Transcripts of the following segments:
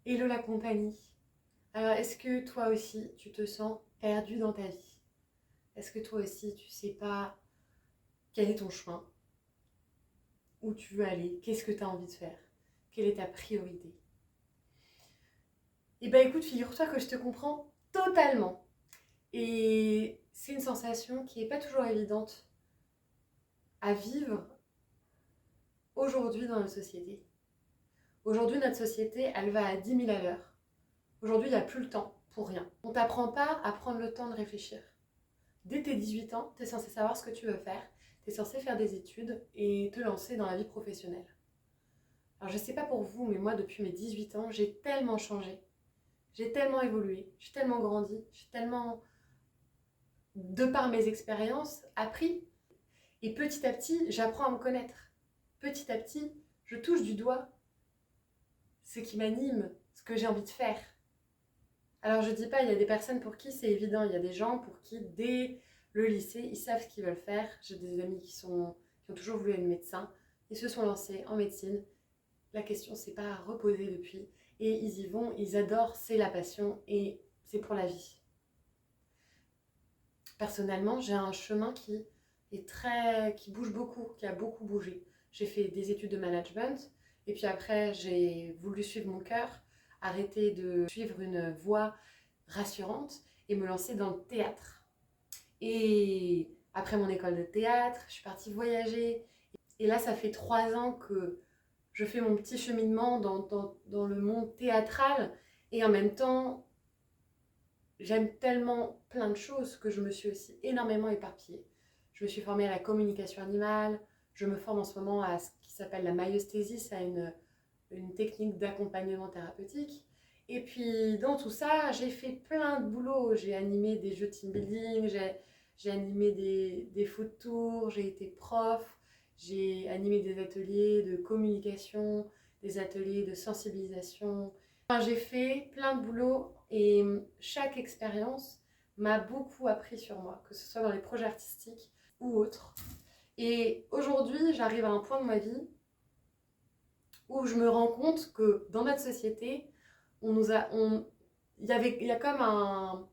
Hello la compagnie. Alors, est-ce que toi aussi, tu te sens perdu dans ta vie? Est-ce que toi aussi, tu sais pas quel est ton chemin? Où tu veux aller? Qu'est-ce que tu as envie de faire? Quelle est ta priorité? Eh ben écoute, figure-toi que je te comprends totalement. Et c'est une sensation qui n'est pas toujours évidente à vivre aujourd'hui dans notre société. Aujourd'hui, notre société, elle va à 10 000 à l'heure. Aujourd'hui, il n'y a plus le temps pour rien. On t'apprend pas à prendre le temps de réfléchir. Dès tes 18 ans, tu es censé savoir ce que tu veux faire, tu es censé faire des études et te lancer dans la vie professionnelle. Alors je sais pas pour vous, mais moi depuis mes 18 ans, j'ai tellement changé, j'ai tellement évolué, j'ai tellement grandi, j'ai tellement, de par mes expériences, appris. Et petit à petit, j'apprends à me connaître. Petit à petit, je touche du doigt ce qui m'anime, ce que j'ai envie de faire. Alors je dis pas, il y a des personnes pour qui c'est évident, il y a des gens pour qui dès le lycée, ils savent ce qu'ils veulent faire. J'ai des amis qui ont toujours voulu être médecins, ils se sont lancés en médecine. La question c'est pas à reposer depuis et ils y vont, ils adorent, c'est la passion et c'est pour la vie. Personnellement, j'ai un chemin qui bouge beaucoup, qui a beaucoup bougé. J'ai fait des études de management et puis après j'ai voulu suivre mon cœur, arrêter de suivre une voie rassurante et me lancer dans le théâtre. Et après mon école de théâtre, je suis partie voyager. Et là, ça fait 3 ans que je fais mon petit cheminement dans le monde théâtral. Et en même temps, j'aime tellement plein de choses que je me suis aussi énormément éparpillée. Je me suis formée à la communication animale. Je me forme en ce moment à ce qui s'appelle la myostésie, c'est une technique d'accompagnement thérapeutique. Et puis dans tout ça, j'ai fait plein de boulot. J'ai animé des jeux de team building, j'ai animé des foot tours, j'ai été prof, j'ai animé des ateliers de communication, des ateliers de sensibilisation. Enfin, j'ai fait plein de boulot et chaque expérience m'a beaucoup appris sur moi, que ce soit dans les projets artistiques ou autres. Et aujourd'hui, j'arrive à un point de ma vie où je me rends compte que dans notre société, il y a comme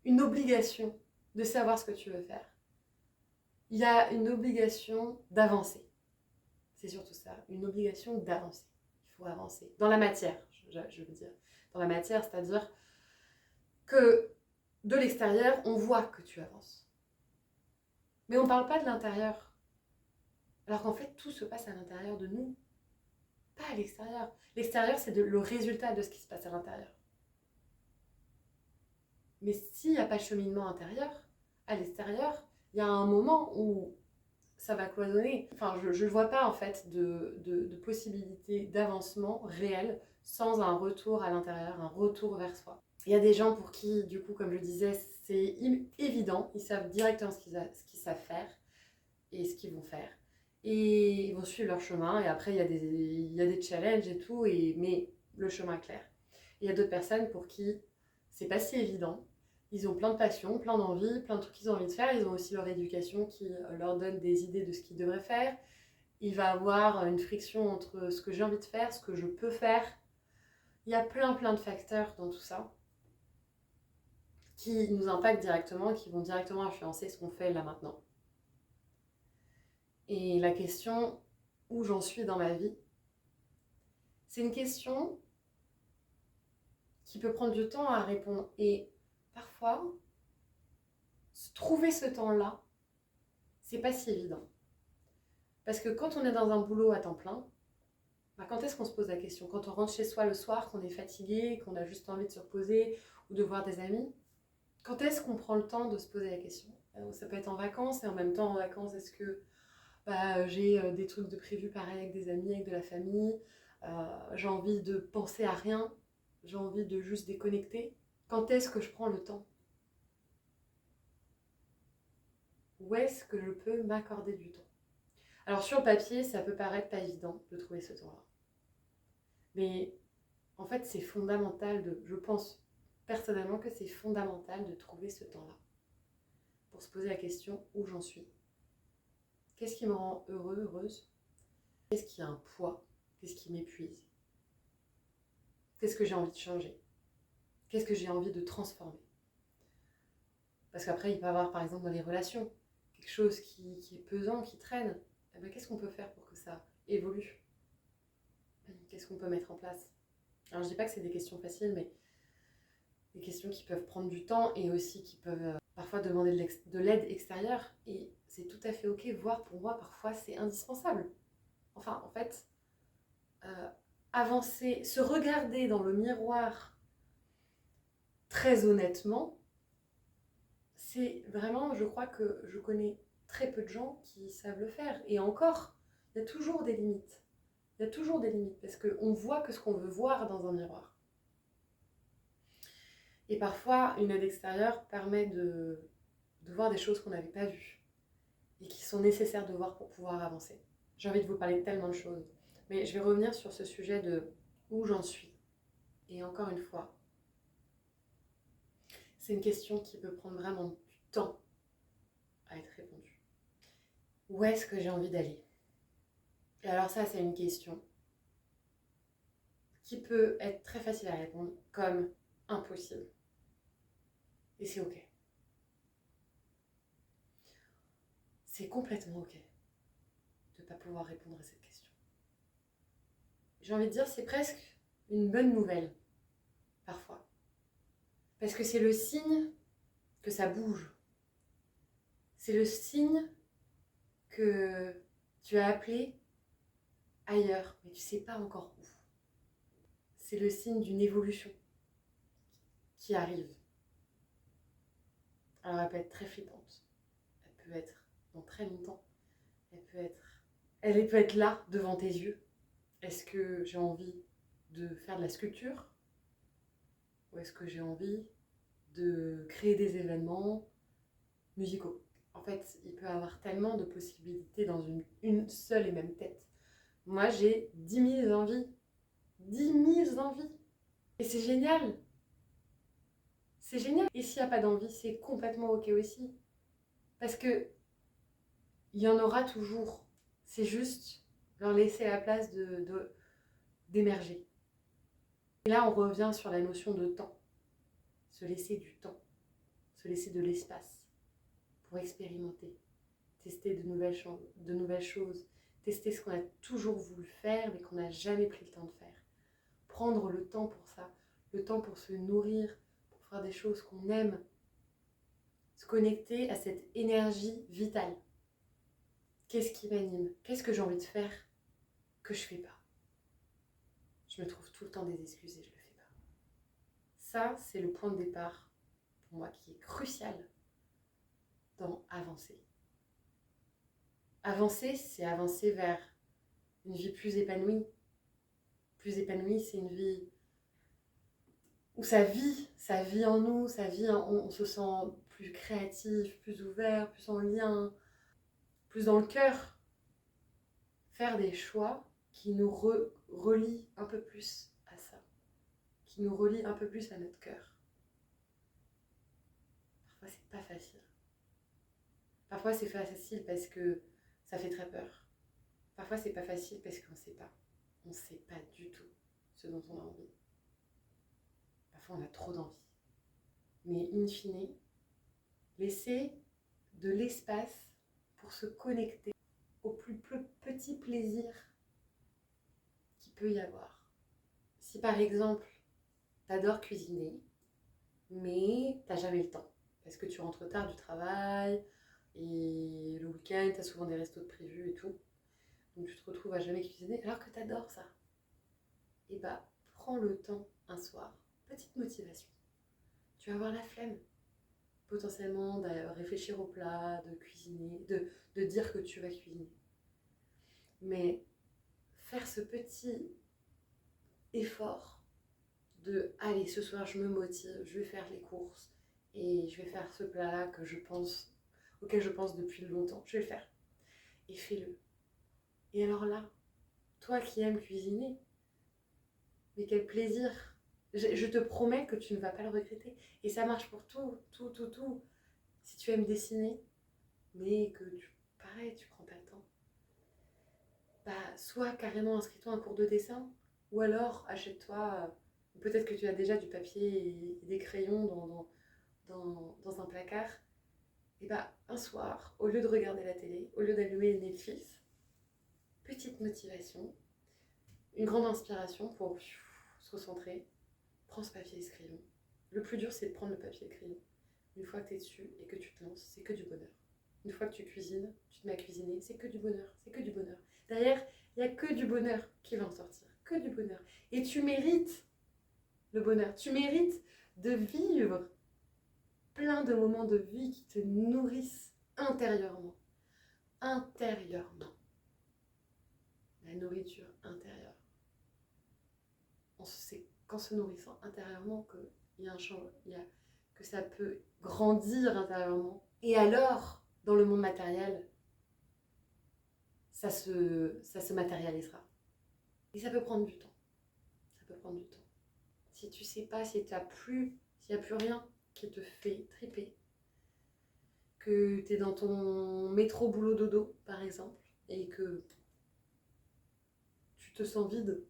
une obligation de savoir ce que tu veux faire. Il y a une obligation d'avancer. C'est surtout ça, une obligation d'avancer. Il faut avancer. Dans la matière, je veux dire. Dans la matière, c'est-à-dire que de l'extérieur, on voit que tu avances. Mais on ne parle pas de l'intérieur. Alors qu'en fait, tout se passe à l'intérieur de nous, pas à l'extérieur. L'extérieur, c'est le résultat de ce qui se passe à l'intérieur. Mais s'il n'y a pas de cheminement intérieur, à l'extérieur, il y a un moment où ça va cloisonner. Enfin, je ne vois pas en fait de possibilité d'avancement réel sans un retour à l'intérieur, un retour vers soi. Il y a des gens pour qui, du coup, comme je disais, c'est évident, ils savent directement ce qu'ils savent faire et ce qu'ils vont faire. Et ils vont suivre leur chemin, et après, il y a des challenges et tout, mais le chemin est clair. Et il y a d'autres personnes pour qui c'est pas si évident. Ils ont plein de passions, plein d'envies, plein de trucs qu'ils ont envie de faire. Ils ont aussi leur éducation qui leur donne des idées de ce qu'ils devraient faire. Il va y avoir une friction entre ce que j'ai envie de faire, ce que je peux faire. Il y a plein de facteurs dans tout ça qui nous impactent directement, qui vont directement influencer ce qu'on fait là maintenant. Et la question où j'en suis dans ma vie, c'est une question qui peut prendre du temps à répondre. Et parfois, trouver ce temps-là, c'est pas si évident. Parce que quand on est dans un boulot à temps plein, bah quand est-ce qu'on se pose la question? Quand on rentre chez soi le soir, qu'on est fatigué, qu'on a juste envie de se reposer ou de voir des amis, quand est-ce qu'on prend le temps de se poser la question? Ça peut être en vacances, et en même temps en vacances, est-ce que j'ai des trucs de prévus pareil avec des amis, avec de la famille, j'ai envie de penser à rien, j'ai envie de juste déconnecter. Quand est-ce que je prends le temps? Où est-ce que je peux m'accorder du temps? Alors sur le papier, ça peut paraître pas évident de trouver ce temps-là. Mais en fait, c'est fondamental je pense personnellement que c'est fondamental de trouver ce temps-là. Pour se poser la question où j'en suis. Qu'est-ce qui me rend heureux, heureuse? Qu'est-ce qui a un poids? Qu'est-ce qui m'épuise? Qu'est-ce que j'ai envie de changer? Qu'est-ce que j'ai envie de transformer? Parce qu'après, il peut y avoir, par exemple, dans les relations, quelque chose qui est pesant, qui traîne. Eh ben, qu'est-ce qu'on peut faire pour que ça évolue? Qu'est-ce qu'on peut mettre en place? Alors, je dis pas que c'est des questions faciles, mais des questions qui peuvent prendre du temps et aussi qui peuvent parfois demander de l'aide extérieure. Et c'est tout à fait ok, voire pour moi, parfois, c'est indispensable. Enfin, en fait, avancer, se regarder dans le miroir très honnêtement, c'est vraiment, je crois que je connais très peu de gens qui savent le faire. Et encore, il y a toujours des limites. Il y a toujours des limites parce qu'on voit que ce qu'on veut voir dans un miroir. Et parfois, une aide extérieure permet de voir des choses qu'on n'avait pas vues et qui sont nécessaires de voir pour pouvoir avancer. J'ai envie de vous parler de tellement de choses. Mais je vais revenir sur ce sujet de où j'en suis. Et encore une fois, c'est une question qui peut prendre vraiment du temps à être répondue. Où est-ce que j'ai envie d'aller? Et alors ça, c'est une question qui peut être très facile à répondre comme impossible. Et c'est ok. C'est complètement ok de ne pas pouvoir répondre à cette question. J'ai envie de dire, c'est presque une bonne nouvelle, parfois. Parce que c'est le signe que ça bouge. C'est le signe que tu as appelé ailleurs, mais tu ne sais pas encore où. C'est le signe d'une évolution qui arrive. Alors elle peut être très flippante, elle peut être dans très longtemps, elle peut être là, devant tes yeux. Est-ce que j'ai envie de faire de la sculpture? Ou est-ce que j'ai envie de créer des événements musicaux? En fait, il peut y avoir tellement de possibilités dans une seule et même tête. Moi, j'ai 10 000 envies. 10 000 envies. Et c'est génial. C'est génial. Et s'il n'y a pas d'envie, c'est complètement ok aussi. Parce que il y en aura toujours. C'est juste leur laisser la place d'émerger. Et là, on revient sur la notion de temps. Se laisser du temps. Se laisser de l'espace pour expérimenter. Tester de nouvelles choses. Tester ce qu'on a toujours voulu faire mais qu'on n'a jamais pris le temps de faire. Prendre le temps pour ça. Le temps pour se nourrir, pour faire des choses qu'on aime. Se connecter à cette énergie vitale. Qu'est-ce qui m'anime? Qu'est-ce que j'ai envie de faire que je ne fais pas? Je me trouve tout le temps des excuses et je ne le fais pas. Ça, c'est le point de départ, pour moi, qui est crucial dans avancer. Avancer, c'est avancer vers une vie plus épanouie. Plus épanouie, c'est une vie où ça vit en nous, on se sent plus créatif, plus ouvert, plus en lien, plus dans le cœur. Faire des choix qui nous relient un peu plus à ça, qui nous relient un peu plus à notre cœur. Parfois, c'est pas facile. Parfois, c'est facile parce que ça fait très peur. Parfois, c'est pas facile parce qu'on sait pas. On sait pas du tout ce dont on a envie. Parfois, on a trop d'envie. Mais in fine, laisser de l'espace pour se connecter au plus petit plaisir qu'il peut y avoir. Si par exemple, t'adores cuisiner, mais t'as jamais le temps, parce que tu rentres tard du travail, et le week-end, t'as souvent des restos de prévus et tout, donc tu te retrouves à jamais cuisiner, alors que t'adores ça. Et bah, prends le temps un soir, petite motivation. Tu vas avoir la flemme, potentiellement, de réfléchir au plat, de cuisiner, de dire que tu vas cuisiner. Mais faire ce petit effort de allez, ce soir je me motive, je vais faire les courses et je vais faire ce plat-là auquel je pense depuis longtemps, je vais le faire. Et fais-le. Et alors là, toi qui aimes cuisiner, mais quel plaisir! Je te promets que tu ne vas pas le regretter. Et ça marche pour tout. Si tu aimes dessiner, mais que pareil, tu prends pas le temps, bah, soit carrément inscris-toi à un cours de dessin, ou alors achète-toi Peut-être que tu as déjà du papier et des crayons dans un placard. Et bah, un soir, au lieu de regarder la télé, au lieu d'allumer Netflix, petite motivation, une grande inspiration pour se recentrer. Prends ce papier et ce crayon. Le plus dur, c'est de prendre le papier et le crayon. Une fois que tu es dessus et que tu te lances, c'est que du bonheur. Une fois que tu cuisines, tu te mets à cuisiner, c'est que du bonheur, c'est que du bonheur. Derrière, il n'y a que du bonheur qui va en sortir, que du bonheur. Et tu mérites le bonheur, tu mérites de vivre plein de moments de vie qui te nourrissent intérieurement. Intérieurement. La nourriture intérieure. C'est qu'en se nourrissant intérieurement qu'il y a un champ, que ça peut grandir intérieurement. Et alors, dans le monde matériel, ça se matérialisera. Et ça peut prendre du temps. Ça peut prendre du temps. Si tu sais pas, s'il n'y a plus rien qui te fait triper, que tu es dans ton métro boulot dodo, par exemple, et que tu te sens vide,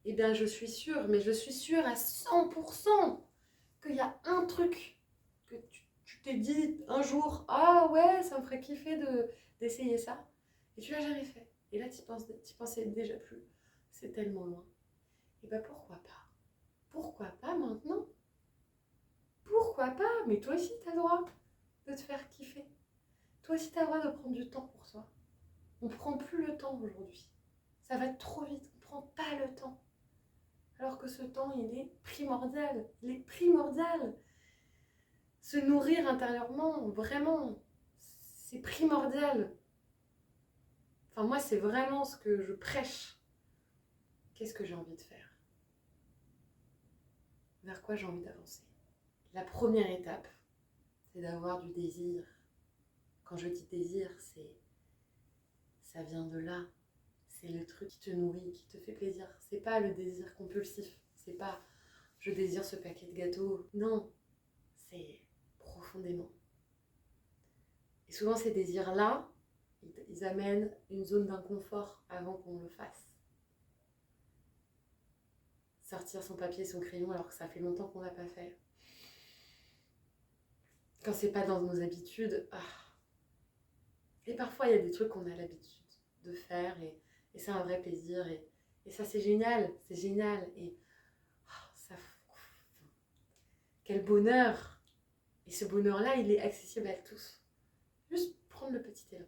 eh bien je suis sûre à 100% qu'il y a un truc que tu t'es dit un jour, ah ouais, ça me ferait kiffer d'essayer ça, et tu l'as jamais fait. Et là, tu pensais déjà plus. C'est tellement loin. Et bien pourquoi pas? Pourquoi pas maintenant? Pourquoi pas? Mais toi aussi, tu as le droit de te faire kiffer. Toi aussi, tu as le droit de prendre du temps pour toi. On ne prend plus le temps aujourd'hui. Ça va trop vite, on ne prend pas le temps. Alors que ce temps, il est primordial. Il est primordial. Se nourrir intérieurement, vraiment, c'est primordial. Enfin, moi, c'est vraiment ce que je prêche. Qu'est-ce que j'ai envie de faire? Vers quoi j'ai envie d'avancer? La première étape, c'est d'avoir du désir. Quand je dis désir, ça vient de là. C'est le truc qui te nourrit, qui te fait plaisir. C'est pas le désir compulsif. C'est pas je désire ce paquet de gâteaux. Non, c'est profondément. Et souvent, ces désirs-là, ils amènent une zone d'inconfort avant qu'on le fasse. Sortir son papier et son crayon alors que ça fait longtemps qu'on l'a pas fait. Quand c'est pas dans nos habitudes. Et parfois, il y a des trucs qu'on a l'habitude de faire et c'est un vrai plaisir. Et ça, c'est génial. C'est génial. Et ça, quel bonheur! Et ce bonheur-là, il est accessible à tous. Juste prendre le petit élan.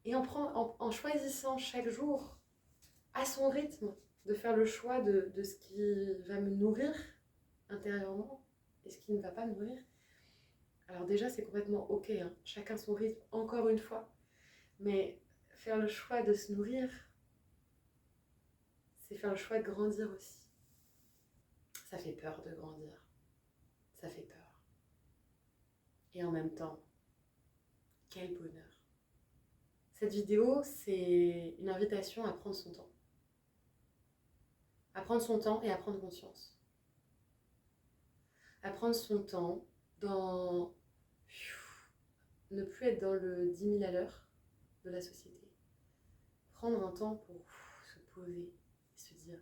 Et en choisissant chaque jour, à son rythme, de faire le choix de ce qui va me nourrir intérieurement et ce qui ne va pas me nourrir. Alors déjà, c'est complètement ok, hein. Chacun son rythme, encore une fois. Mais faire le choix de se nourrir, c'est faire le choix de grandir aussi. Ça fait peur de grandir. Ça fait peur. Et en même temps, quel bonheur. Cette vidéo, c'est une invitation à prendre son temps. À prendre son temps et à prendre conscience. À prendre son temps dans ne plus être dans le 10 000 à l'heure de la société. Prendre un temps pour se poser et se dire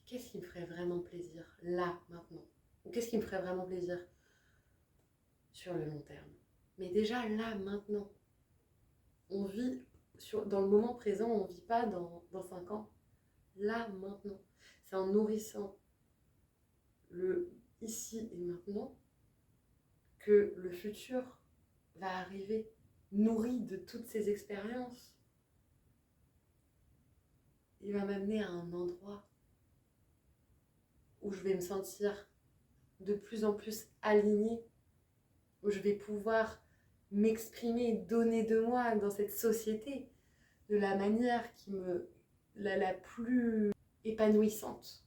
qu'est-ce qui me ferait vraiment plaisir là, maintenant? Ou qu'est-ce qui me ferait vraiment plaisir sur le long terme? Mais déjà là, maintenant, on vit dans le moment présent, on ne vit pas dans 5 ans. Là, maintenant. C'est en nourrissant le ici et maintenant que le futur va arriver, nourri de toutes ces expériences. Il va m'amener à un endroit où je vais me sentir de plus en plus alignée, où je vais pouvoir m'exprimer, donner de moi dans cette société de la manière qui la plus épanouissante.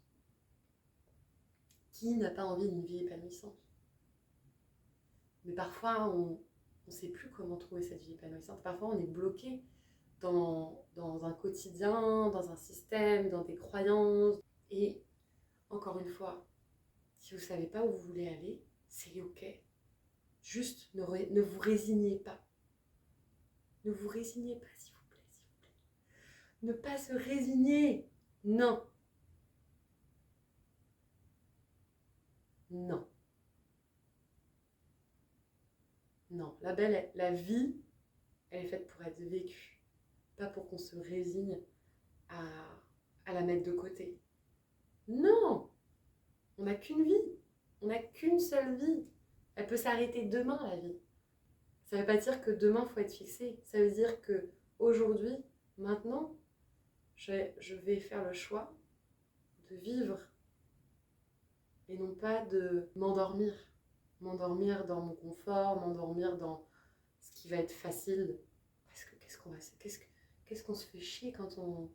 Qui n'a pas envie d'une vie épanouissante? Mais parfois, on ne sait plus comment trouver cette vie épanouissante. Parfois, on est bloqué dans un quotidien, dans un système, dans des croyances. Et encore une fois, si vous ne savez pas où vous voulez aller, c'est ok. Juste ne vous résignez pas. Ne vous résignez pas, s'il vous plaît, s'il vous plaît. Ne pas se résigner. Non. Non. Non. La vie, elle est faite pour être vécue. Pas pour qu'on se résigne à, à la mettre de côté. Non. On n'a qu'une vie. On n'a qu'une seule vie. Elle peut s'arrêter demain, la vie. Ça ne veut pas dire que demain, il faut être fixé. Ça veut dire que aujourd'hui, maintenant, je vais faire le choix de vivre et non pas de m'endormir. M'endormir dans mon confort, m'endormir dans ce qui va être facile. Parce que qu'est-ce qu'on se fait chier quand on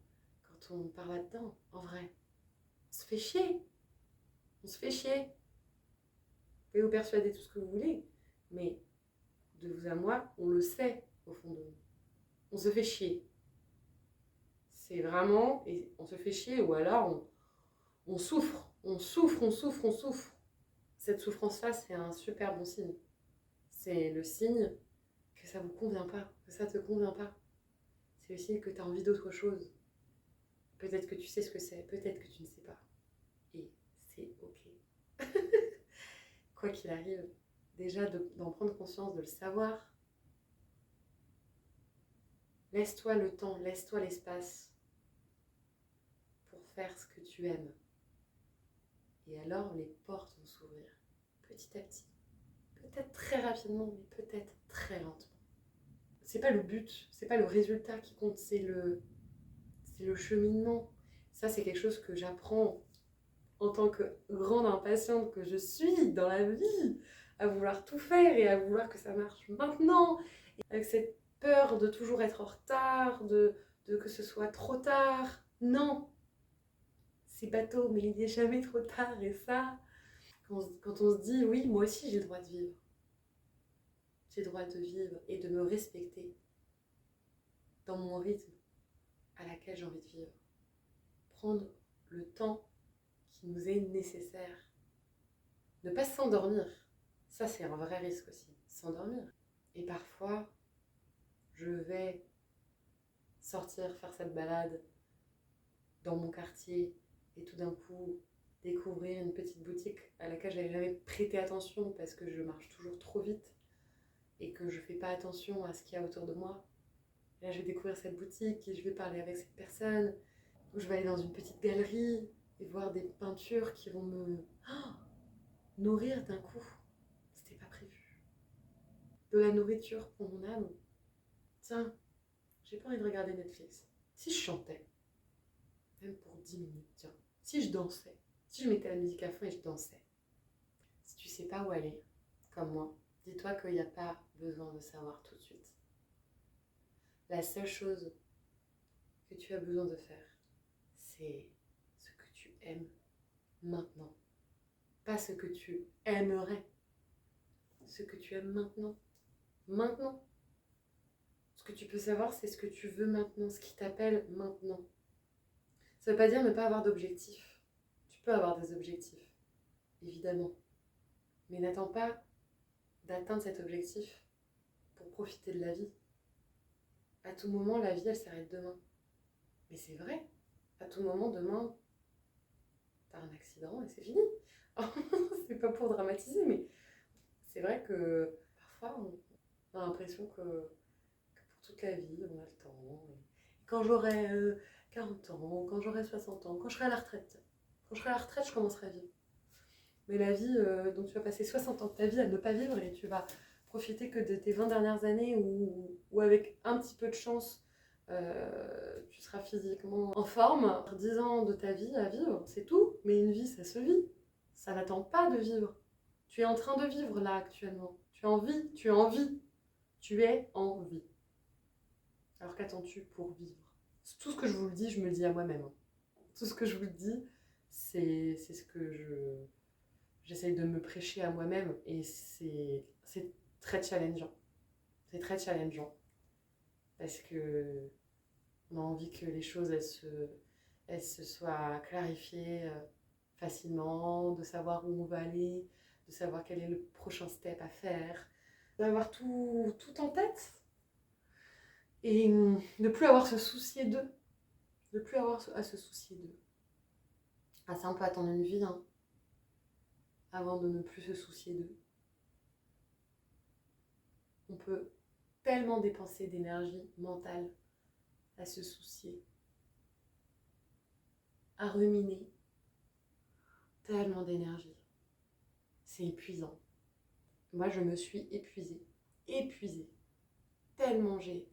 part là-dedans, en vrai. On se fait chier. On se fait chier. Vous pouvez vous persuader tout ce que vous voulez, mais de vous à moi, on le sait au fond de nous. On se fait chier. C'est vraiment, et on se fait chier, ou alors on souffre, on souffre, on souffre, on souffre. Cette souffrance-là, c'est un super bon signe. C'est le signe que ça ne vous convient pas, que ça ne te convient pas. C'est le signe que tu as envie d'autre chose. Peut-être que tu sais ce que c'est, peut-être que tu ne sais pas. Et c'est ok. Quoi qu'il arrive, déjà d'en prendre conscience, de le savoir. Laisse-toi le temps, laisse-toi l'espace pour faire ce que tu aimes. Et alors les portes vont s'ouvrir petit à petit. Peut-être très rapidement, mais peut-être très lentement. C'est pas le but, c'est pas le résultat qui compte, c'est le cheminement. Ça, c'est quelque chose que j'apprends en tant que grande impatiente que je suis dans la vie, à vouloir tout faire et à vouloir que ça marche maintenant, et avec cette peur de toujours être en retard, de que ce soit trop tard. Non, c'est bateau, mais il n'est jamais trop tard. Et ça, quand on se dit oui, moi aussi j'ai le droit de vivre. J'ai le droit de vivre et de me respecter dans mon rythme à laquelle j'ai envie de vivre. Prendre le temps qui nous est nécessaire. Ne pas s'endormir. Ça, c'est un vrai risque aussi, s'endormir. Et parfois, je vais sortir, faire cette balade dans mon quartier et tout d'un coup découvrir une petite boutique à laquelle je n'avais jamais prêté attention parce que je marche toujours trop vite et que je ne fais pas attention à ce qu'il y a autour de moi. Là, je vais découvrir cette boutique et je vais parler avec cette personne. Ou je vais aller dans une petite galerie et voir des peintures qui vont me nourrir d'un coup. C'était pas prévu. De la nourriture pour mon âme. Tiens, j'ai pas envie de regarder Netflix. Si je chantais, même pour 10 minutes, tiens. Si je dansais, si je mettais la musique à fond et je dansais. Si tu sais pas où aller, comme moi, dis-toi qu'il n'y a pas besoin de savoir tout de suite. La seule chose que tu as besoin de faire, c'est ce que tu aimes maintenant. Pas ce que tu aimerais. Ce que tu aimes maintenant. Maintenant. Ce que tu peux savoir, c'est ce que tu veux maintenant, ce qui t'appelle maintenant. Ça ne veut pas dire ne pas avoir d'objectifs. Tu peux avoir des objectifs, évidemment. Mais n'attends pas d'atteindre cet objectif pour profiter de la vie. À tout moment, la vie, elle s'arrête demain. Mais c'est vrai. À tout moment, demain, t'as un accident et c'est fini. C'est pas pour dramatiser, mais c'est vrai que parfois, on a l'impression que pour toute la vie, on a le temps. Et quand j'aurai 40 ans, quand j'aurai 60 ans, quand je serai à la retraite, je commencerai à vivre. Mais la vie, donc tu vas passer 60 ans de ta vie à ne pas vivre et tu vas profiter que de tes 20 dernières années où avec un petit peu de chance, tu seras physiquement en forme. 10 ans de ta vie à vivre, c'est tout. Mais une vie, ça se vit. Ça n'attend pas de vivre. Tu es en train de vivre là actuellement. Tu es en vie, tu es en vie. Tu es en vie. Alors qu'attends-tu pour vivre? Tout ce que je vous le dis, je me le dis à moi-même. Tout ce que je vous dis, c'est ce que j'essaye de me prêcher à moi-même et c'est très challengeant. C'est très challengeant parce que on a envie que les choses elles se soient clarifiées facilement, de savoir où on va aller, de savoir quel est le prochain step à faire, d'avoir tout en tête et ne plus avoir à se soucier d'eux. Ne plus avoir à se soucier d'eux. Ah, ça, on peut attendre une vie, hein. avant de ne plus se soucier d'eux. On peut tellement dépenser d'énergie mentale à se soucier, à ruminer, tellement d'énergie. C'est épuisant. Moi, je me suis épuisée, tellement j'ai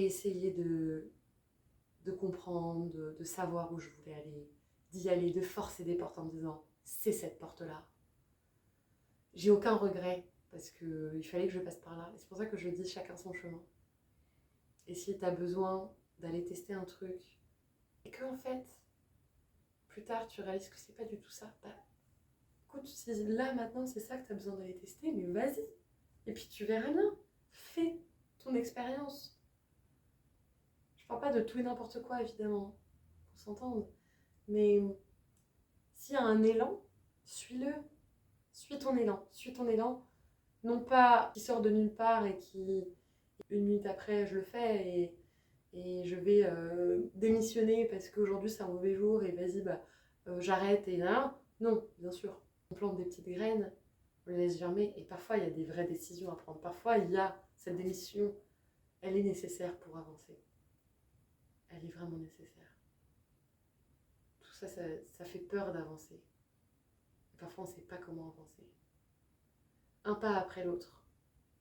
essayé de comprendre, de savoir où je voulais aller, d'y aller, de forcer des portes en me disant c'est cette porte-là. J'ai aucun regret parce qu'il fallait que je passe par là. Et c'est pour ça que je dis chacun son chemin. Et si tu as besoin d'aller tester un truc et que en fait, plus tard tu réalises que c'est pas du tout ça, bah écoute, si là maintenant c'est ça que tu as besoin d'aller tester, mais vas-y. Et puis tu verras bien. Fais ton expérience. Je parle pas de tout et n'importe quoi évidemment, pour s'entendre. Mais s'il y a un élan, suis-le. Suis ton élan. Suis ton élan. Non pas qui sort de nulle part et qui, une minute après, je le fais et je vais démissionner parce qu'aujourd'hui c'est un mauvais jour et vas-y, j'arrête et là. Non, bien sûr. On plante des petites graines, on les laisse germer et parfois il y a des vraies décisions à prendre. Parfois il y a cette démission, elle est nécessaire pour avancer. Elle est vraiment nécessaire. Tout ça, ça fait peur d'avancer. Et parfois on ne sait pas comment avancer. Un pas après l'autre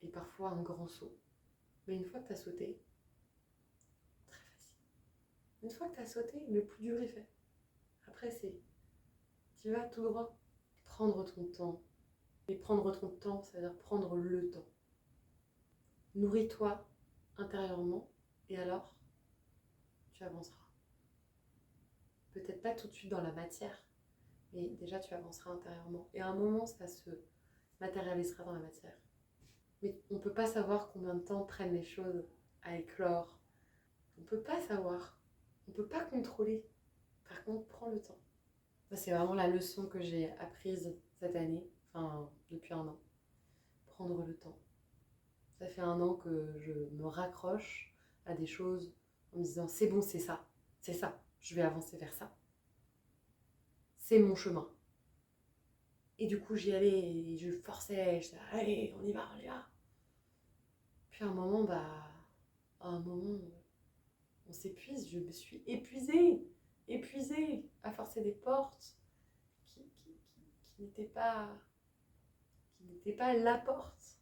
et parfois un grand saut. Mais une fois que tu as sauté, très facile. Une fois que tu as sauté, le plus dur est fait. Après, tu vas tout droit. Prendre ton temps. Et prendre ton temps, ça veut dire prendre le temps. Nourris-toi intérieurement et alors, tu avanceras. Peut-être pas tout de suite dans la matière, mais déjà tu avanceras intérieurement. Et à un moment, ça se matérialisera dans la matière. Mais on ne peut pas savoir combien de temps prennent les choses à éclore. On ne peut pas savoir. On ne peut pas contrôler. Par contre, prends le temps. Ça, c'est vraiment la leçon que j'ai apprise cette année, enfin depuis un an. Prendre le temps. Ça fait un an que je me raccroche à des choses en me disant c'est bon, c'est ça, je vais avancer vers ça. C'est mon chemin. Et du coup, j'y allais et je forçais, je disais allez, on y va. Puis à un moment, on s'épuise, je me suis épuisée à forcer des portes qui n'étaient pas la porte.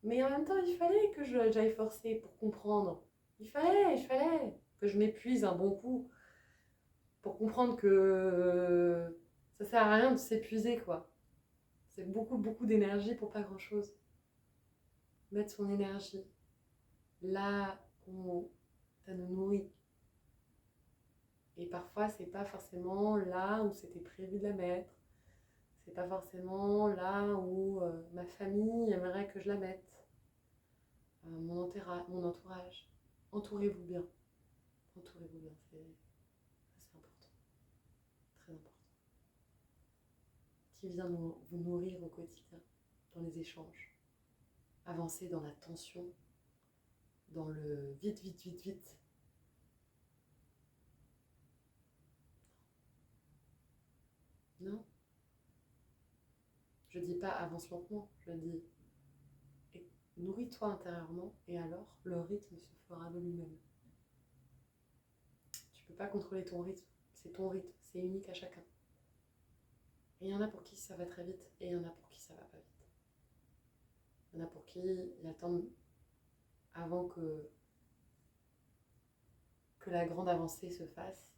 Mais en même temps, il fallait que j'aille forcer pour comprendre. Il fallait que je m'épuise un bon coup pour comprendre que ça sert à rien de s'épuiser, quoi. C'est beaucoup d'énergie pour pas grand-chose. Mettre son énergie là où ça nous nourrit. Et parfois, c'est pas forcément là où c'était prévu de la mettre. C'est pas forcément là où ma famille aimerait que je la mette. Mon entourage. Entourez-vous bien. Entourez-vous bien, c'est important. Très important. Qui vient vous nourrir au quotidien, dans les échanges. Avancer dans la tension, dans le vite. Non. Je dis pas avance lentement, je dis nourris-toi intérieurement et alors le rythme se fera de lui-même. Tu peux pas contrôler ton rythme, c'est ton rythme, c'est unique à chacun. Et il y en a pour qui ça va très vite et il y en a pour qui ça va pas vite. Il y en a pour qui il attend avant que la grande avancée se fasse.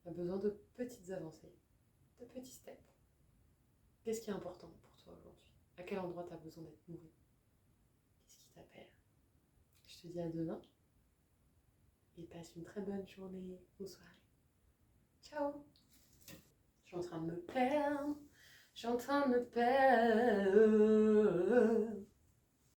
Il a besoin de petites avancées, de petits steps. Qu'est-ce qui est important pour toi aujourd'hui? À quel endroit tu as besoin d'être nourri? Qu'est-ce qui t'appelle? Je te dis à demain et passe une très bonne journée ou soirée. Ciao! Je suis en train de me perdre.